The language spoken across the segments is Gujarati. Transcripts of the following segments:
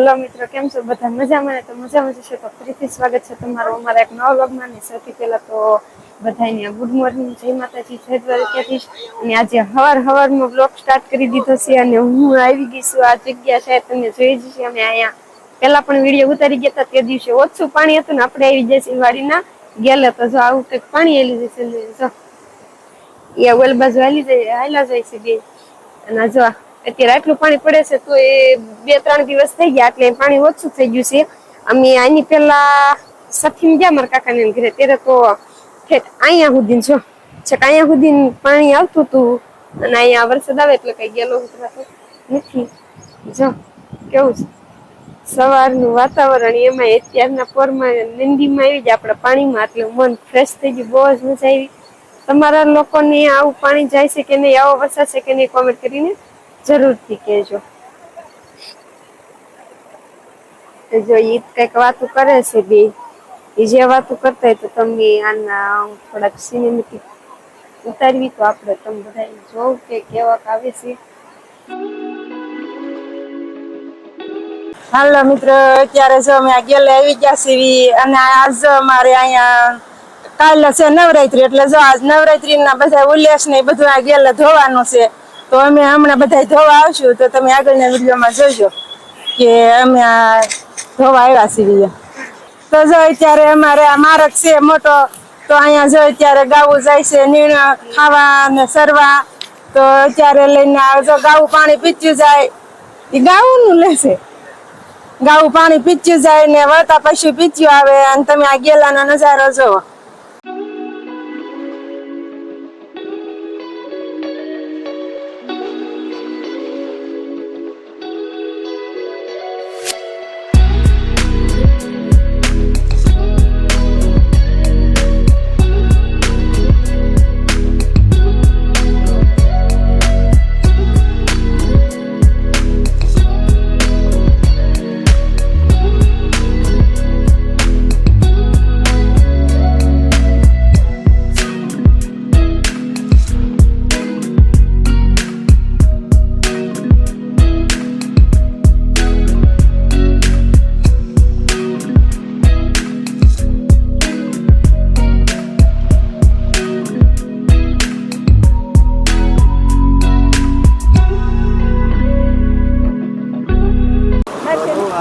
હેલો મિત્રો, કેમ છો બધા? મજામાં? તો મજામાં જશે તો ફરીથી સ્વાગત છે તમારું અમારા એક નવા વ્લોગમાં. ને સૌથી પહેલા તો બધાને ગુડ મોર્નિંગ, જય માતાજી, જય દ્વારકાધીશ. અને આજે હવારમાં વ્લોગ સ્ટાર્ટ કરી દીધો છે અને હું આવી ગઈ છું આ જગ્યા છે તમે જોઈ જ છે. અમે અહીંયા પેલા પણ વિડીયો ઉતારી ગયા હતા, તે દિવસે ઓછું પાણી હતું ને આપણે આવી જશે વાડીના ગેલે તો જો આવું કંઈક પાણી એલી જશે. જો એ ઓલ બાજુ હાલા જાય છે બે. અને જો અત્યારે આટલું પાણી પડે છે તો એ 2-3 દિવસ થઈ ગયા એટલે પાણી ઓછું થઈ ગયું છે. અમે આની પેલા સખીમ ગયા મારા કાકાને ઘરે, ત્યારે તો અહીંયા સુધી જો છેક અહીંયા સુધી પાણી આવતું હતું. અને અહીંયા વરસાદ આવે એટલે કઈ ગેલો નથી. જો કેવું છે સવારનું વાતાવરણ, એમાં અત્યારના પોરમાં નિંદીમાં આવી જાય આપણા પાણીમાં એટલે મન ફ્રેશ થઈ ગયું. બહુ જ મજા આવી. તમારા લોકોને આવું પાણી જાય છે કે નહીં, આવો વરસાદ છે કે નહીં, કોમેન્ટ કરીને જરૂરથી કહેજો. જો ઈ કઈક વાતો કરે છે બે, એ જે વાતો કરતા હોય તો તમે આના થોડાક સિનેમેટિક ઉતારવી તો આપણે તમે બધા જોવ કે કેવાક આવે છે. હાલો મિત્રો, અત્યારે જો અમે ગેલે આવી ગયા છીએ અને આજ અમારે અહીંયા કાલે છે નવરાત્રી, એટલે જો આજ નવરાત્રીના બધા ઉલ્લાસ ને બધું આ ગેલે ધોવાનું છે. તો અમે હમણાં બધા ધોવા આવશું, તો તમે આગળના વિડીયોમાં જોજો કે અમે આ ધોવા આવ્યા છીએ. તો જો અત્યારે અમારે આ માર્ગ છે મોટો, તો અહીંયા જો અત્યારે ગાવું જાય છે નીણ ખાવા ને સરવા. તો અત્યારે લઈને જો ગાવું પાણી પીચ્યું જાય, એ ગાવું નું લેશે. ગાવું પાણી પીચ્યું જાય ને વળતા પછી પીચ્યું આવે અને તમે આ ગેલાનો નજારો જોવો.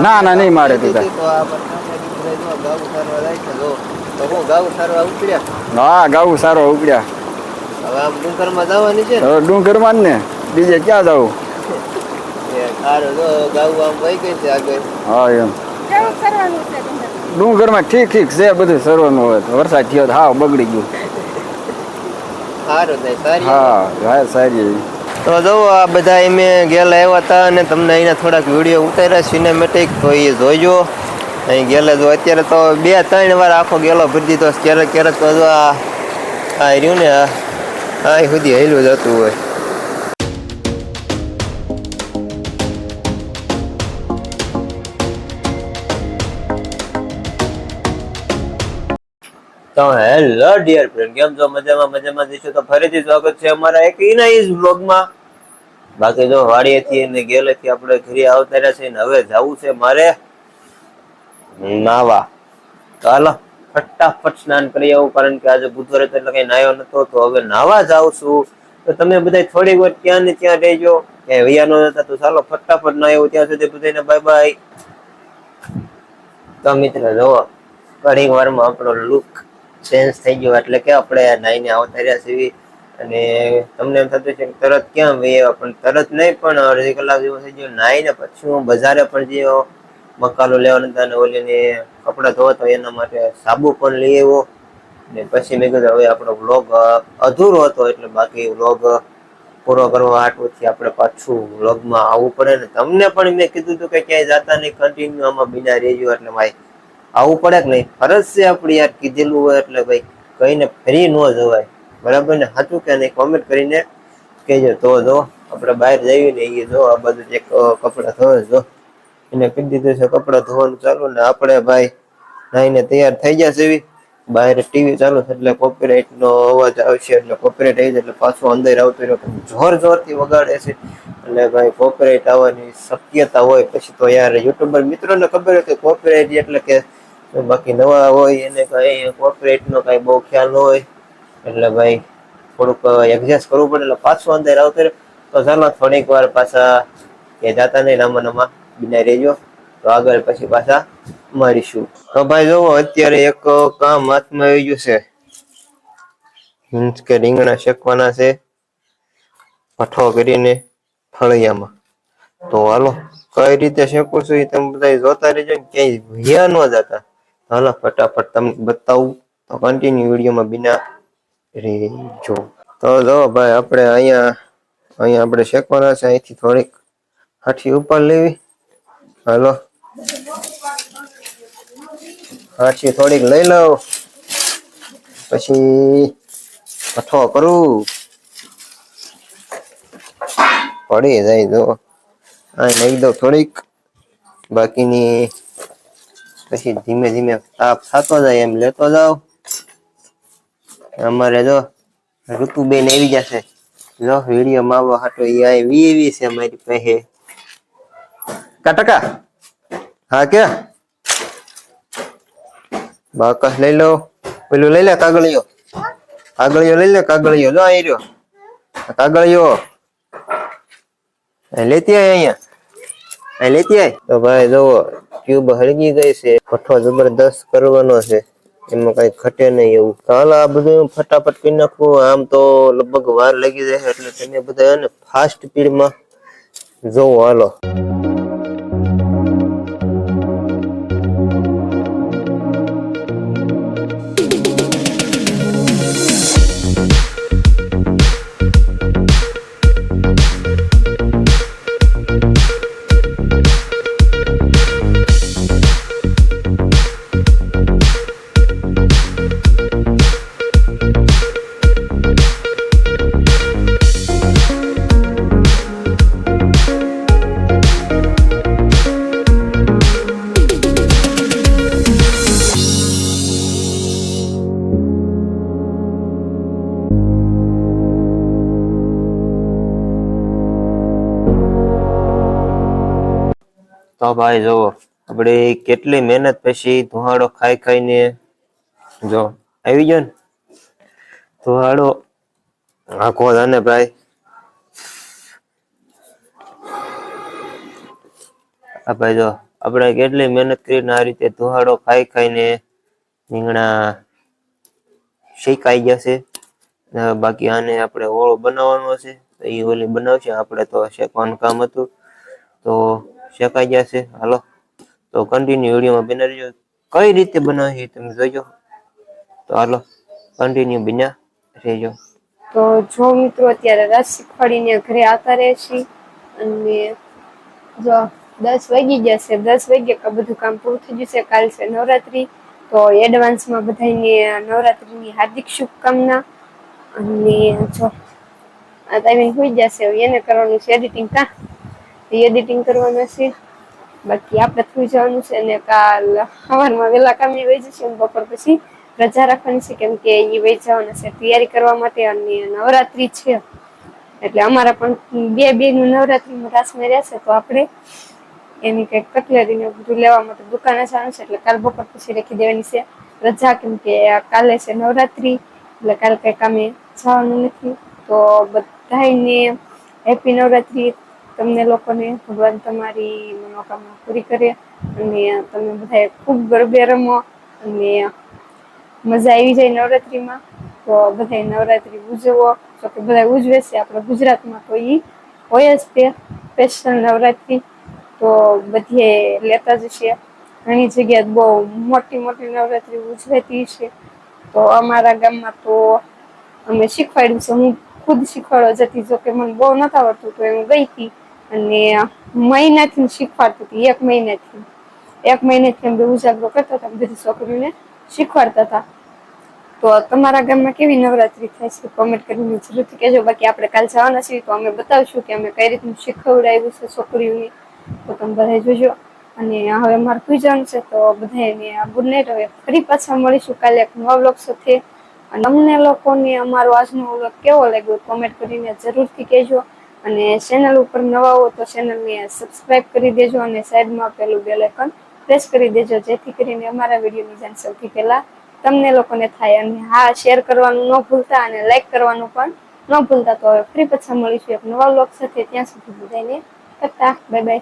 ના ના નહીં મારે તું હા ગાવું સારો ઉપડ્યા. હવે આમ ડુંગરમાં જવાની છે હવે ડુંગરમાં ને બીજે ક્યાં જવું? હા એમ ડુંગરમાં ઠીક છે બધું સરવાનું હોય. વરસાદ થયો તો હાવ બગડી ગયું. હા સારી. તો જો આ બધા અમે ગેલ આવ્યા હતા અને તમને અહીંના થોડાક વિડીયો ઉતાર્યા સિનેમેટિક, તો એ જોઈજો. અહીં ગેલે જો અત્યારે તો 2-3 વાર આખો ગેલો ભરી દીધો. ક્યારેક ક્યારેક તો જો આ રહ્યું ને આ સુધી હેલું જતું હોય. તો હેલો ડિયર ફ્રેન્ડ, કેમ છો? મજામાં જઈશું તો ફરીથી સ્વાગત છે અમારા એક ઇનાઈઝ વ્લોગમાં. બાકી જો વાડીએથી અને ગેલેથી આપણે ઘરે આવતા રહ્યા છે ને હવે જવું છે મારે નાવા. તો હાલો ફટાફટ સ્નાન કરી આવું, કારણ કે આજે બુધવારે તો એટલે કઈ નાયો નતો, તો હવે નાવા જાઉં છું. તો તમે બધા થોડીક વાર ત્યાં ને ત્યાં રહેજો, ક્યાંય વૈયા ન હતા. તો ચાલો ફટાફટ નાયો, ત્યાં સુધી બધાને બાય બાય. તો મિત્ર જોવો ઘણી વારમાં આપણો લુક ચેન્જ થઈ ગયો, એટલે કે આપણે નાઈને આવતા રહ્યા છીએ. અને તમને એમ થતું છે કે તરત ક્યાં વૈયા, પણ તરત નહીં, પણ અડધી કલાક જેવું થઈ ગયું નાઈને. પછી હું બજારે પણ જયો મકાલો લેવાના હતા અને ઓલીને કપડાં ધોવા, એના માટે સાબુ પણ લઈ આવ્યો. ને પછી મેં કીધું હવે આપણો વ્લોગ અધૂરો હતો, એટલે બાકી વ્લોગ પૂરો કરવા હાટુથી આપણે પાછું વ્લોગમાં આવવું પડે ને. તમને પણ મેં કીધું હતું કે ક્યાંય જતા નહીં, કન્ટિન્યુ આમાં બિના રહેજો. એટલે ભાઈ આવવું પડે કે નહીં, ફરજ છે આપણી યાર. કીધેલું હોય એટલે ભાઈ કહીને ફરી ન જવાય, બરાબર ને? સાચું કે નહીં કોમેન્ટ કરીને કહેજો. તો જો આપણે બહાર જઈએ ને એ જો આ બધું એક કપડાં ધોવે, જો એને કહી દીધું છે કપડાં ધોવાનું ચાલુ. ને આપણે ભાઈ નાઈને તૈયાર થઈ ગયા છે. બહાર ટીવી ચાલુ છે એટલે કોપીરાઇટ નો અવાજ આવશે, એટલે કોપીરાઇટ આવી જાય એટલે પાછું અંદર આવતું રહ્યો જોર જોરથી વગાડે છે એટલે ભાઈ કોપીરાઇટ આવવાની શક્યતા હોય. પછી તો યાર યુટ્યુબર મિત્રોને ખબર હોય કે કોપીરાઇટ એટલે કે, બાકી નવા હોય એને કઈ કોપીરાઇટ નો કઈ બહુ ખ્યાલ ન હોય એટલે ભાઈ થોડુંક એડજસ્ટ કરવું પડે એટલે પાછું અંદર આવતું રહે. તો ચાલો થોડીક વાર પાછા કે જાતા નહીં નામાં બિના રહેજો, તો આગળ પછી પાછા મળીશું. તો ભાઈ જોવો અત્યારે એક કામ હાથમાં આવી ગયું છે, મીન્સ કે રીંગણા શેકવાના છે ભઠ્ઠો કરીને ફળિયામાં. તો હાલો કઈ રીતે શેકું છું એ તમે બધા જોતા રહેજો, ક્યાંય ભ્યા ન જતા. હાલો ફટાફટ તમને બતાવું, તો કન્ટિન્યુ વિડીયોમાં બિના રહેજો. તો જો ભાઈ આપણે અહીંયા આપણે શેકવાના છે, અહીંથી થોડીક હાથી ઉપર લેવી. હાલો હાથી થોડીક લઈ લઉં, પછી ભઠ્ઠો કરું, પડી જાય જો આ નાખી દઉં થોડીક, બાકીની પછી ધીમે ધીમે તાપ થતો જાય એમ લેતો જાવ. અમારે જો ઋતુબેન આવી જશે, જો વિડીયો માવા હાટો એ આવી છે મારી પાસે. કાટકા હા કે બાકસ લઈ લો, પેલું લઈ લે કાગળિયો લઈ લે, કાગળિયો જો અહીં રહ્યો કાગળિયો લેતી આય, અહીંયા લેતી આય. તો ભાઈ જોવો ટ્યુબ હળગી ગઈ છે, ભઠ્ઠો જબરદસ્ત કરવાનો છે, એમાં કઈ ઘટે નહીં એવું. હાલ આ બધું ફટાફટ કરી નાખવું, આમ તો લગભગ વાર લાગી જાય એટલે તમે બધા ફાસ્ટ સ્પીડમાં જોવો. હાલો તો ભાઈ જોવો આપણે કેટલી મહેનત પછી ધુહાડો ખાઈ ખાઈને જો આવી ગયો ને ધુહાડો આખો ને ભાઈ. આ ભાઈ જો આપણે કેટલી મહેનત કરીને આ રીતે ધુહાડો ખાઈ ખાઈને રીંગણા શેકાઈ જશે. બાકી આને આપણે ઓળો બનાવવાનો છે, એ ઓલી બનાવશે, આપણે તો શેકવાનું કામ હતું તો શેકાઈ જશે. હાલો તો કન્ટિન્યુ વિડીયોમાં બના રહેજો, કઈ રીતે બનાવી તમે જોજો. તો હાલો કન્ટિન્યુ બના રહેજો. તો જો મિત્રો અત્યારે રસ શીખવાડીને ઘરે આવતા રહેશે, અને જો 10 વાગી જશે, 10 વાગ્યા કે બધું કામ પૂરું થઈ જશે. કાલ છે નવરાત્રી, તો એડવાન્સમાં બધાને નવરાત્રીની હાર્દિક શુભકામના. અને જો આ ટાઈમિંગ હોઈ જશે, એને કરવાનું છે એડિટિંગ, એડિટિંગ કરવાનું છે. બાકી આપણે થઈ જવાનું છે, અને કાલ સવારમાં વહેલા કામે વહી જશે, બપોર પછી રજા રાખવાની છે, કેમ કે એ વહી જવાના છે તૈયારી કરવા માટે. અને નવરાત્રી છે એટલે અમારા પણ બે નું નવરાત્રીમાં રાસ મેર્યા છે, તો આપણે એની કંઈક કટલેરીને બધું લેવા માટે દુકાને જવાનું છે. એટલે કાલ બપોર પછી રાખી દેવાની છે રજા, કેમ કે કાલે છે નવરાત્રી, એટલે કાલે કઈ કામે જવાનું નથી. તો બધાને હેપી નવરાત્રી, તમને લોકોને ભગવાન તમારી મનોકામના પૂરી કરે, અને તમે બધા ખૂબ ગરબે રમો અને મજા આવી જાય નવરાત્રીમાં. તો બધા નવરાત્રી ઉજવો, તો કે બધા ઉજવે છે આપણા ગુજરાતમાં, તો એ હોય જ તે સ્પેશિયલ નવરાત્રી. તો બધે લેતા જ છે, ઘણી જગ્યાએ બહુ મોટી મોટી નવરાત્રી ઉજવાતી છે. તો અમારા ગામમાં તો અમે શીખવાડ્યું છે, હું ખુદ શીખવાડવા જતી, જો કે મને બહુ નતા આવડતું તો હું ગઈ હતી, અને મહિનાથી શીખવાડતી હતી. એક મહિનેથી અમે ઉજાગરો કરતા હતા, બધી છોકરીઓને શીખવાડતા હતા. તો તમારા ગામમાં કેવી નવરાત્રી થાય છે કોમેન્ટ કરીને જરૂરથી કહેજો. બાકી આપણે કાલ જવાના છીએ, તો અમે બતાવશું કે અમે કઈ રીતનું શીખવડાવ્યું છે છોકરીઓને, તો તમે બધા જોજો. અને હવે મારું પૂજન છે તો બધાને ગુડ નાઇટ. હવે ફરી પાછા મળીશું કાલે એક નવા વ્લોગ સાથે. અને તમને લોકોને અમારો આજનો વ્લોગ કેવો લાગ્યો કોમેન્ટ કરીને જરૂરથી કહેજો. અને ચેનલ ઉપર નવા હો તો ચેનલને સબસ્ક્રાઇબ કરી દેજો અને સાઈડમાં પેલું બેલ આઇકન પ્રેસ કરી દેજો જેથી કરીને અમારા વિડીયોની જાણ સૌથી પહેલા તમને લોકોને થાય. અને હા, શેર કરવાનું ન ભૂલતા અને લાઈક કરવાનું પણ ન ભૂલતા. તો હવે ફરી પાછા મળીશું એક નવા વ્લોગ સાથે. ત્યાં સુધી બધાને ટાટા, બાય બાય.